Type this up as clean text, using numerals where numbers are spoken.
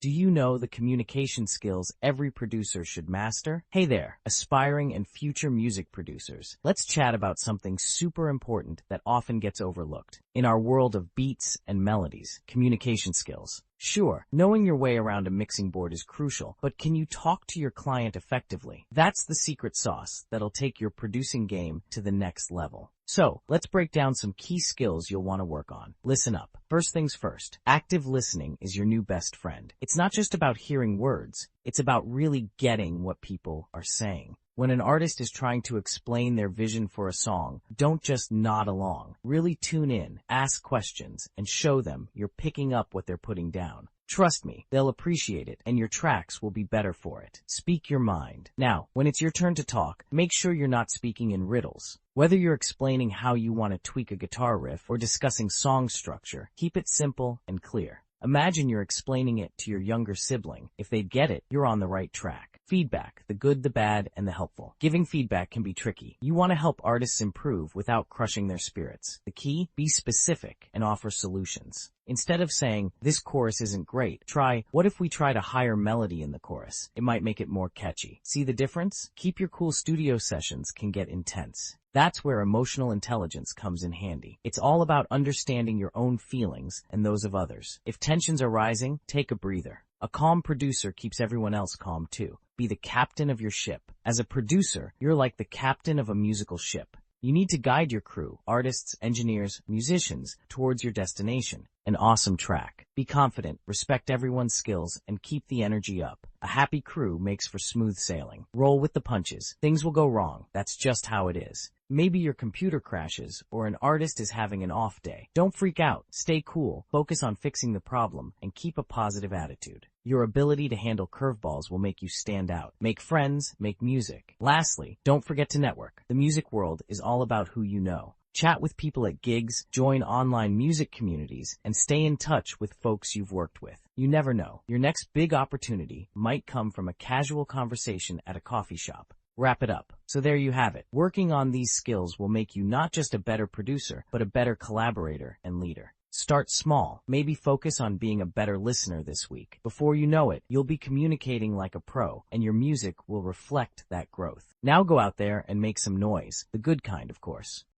Do you know the communication skills every producer should master? Hey there, aspiring and future music producers. Let's chat about something super important that often gets overlooked. In our world of beats and melodies, communication skills. Sure, knowing your way around a mixing board is crucial, but can you talk to your client effectively? That's the secret sauce that'll take your producing game to the next level. So, let's break down some key skills you'll want to work on. Listen up. First things first, active listening is your new best friend. It's not just about hearing words, it's about really getting what people are saying. When an artist is trying to explain their vision for a song, don't just nod along. Really tune in, ask questions, and show them you're picking up what they're putting down. Trust me, they'll appreciate it, and your tracks will be better for it. Speak your mind. Now, when it's your turn to talk, make sure you're not speaking in riddles. Whether you're explaining how you want to tweak a guitar riff or discussing song structure, keep it simple and clear. Imagine you're explaining it to your younger sibling. If they get it, you're on the right track. Feedback, the good, the bad, and the helpful. Giving feedback can be tricky. You want to help artists improve without crushing their spirits. The key? Be specific and offer solutions. Instead of saying, this chorus isn't great, try, what if we tried a higher melody in the chorus? It might make it more catchy. See the difference? Keep your cool studio sessions can get intense. That's where emotional intelligence comes in handy. It's all about understanding your own feelings and those of others. If tensions are rising, take a breather. A calm producer keeps everyone else calm too. Be the captain of your ship. As a producer, you're like the captain of a musical ship. You need to guide your crew, artists, engineers, musicians, towards your destination. An awesome track. Be confident, respect everyone's skills, and keep the energy up. A happy crew makes for smooth sailing. Roll with the punches. Things will go wrong. That's just how it is. Maybe your computer crashes, or an artist is having an off day. Don't freak out. Stay cool, focus on fixing the problem, and keep a positive attitude. Your ability to handle curveballs will make you stand out. Make friends, make music. Lastly, don't forget to network. The music world is all about who you know. Chat with people at gigs, join online music communities, and stay in touch with folks you've worked with. You never know. Your next big opportunity might come from a casual conversation at a coffee shop. Wrap it up. So there you have it. Working on these skills will make you not just a better producer, but a better collaborator and leader. Start small. Maybe focus on being a better listener this week. Before you know it, you'll be communicating like a pro, and your music will reflect that growth. Now go out there and make some noise. The good kind, of course.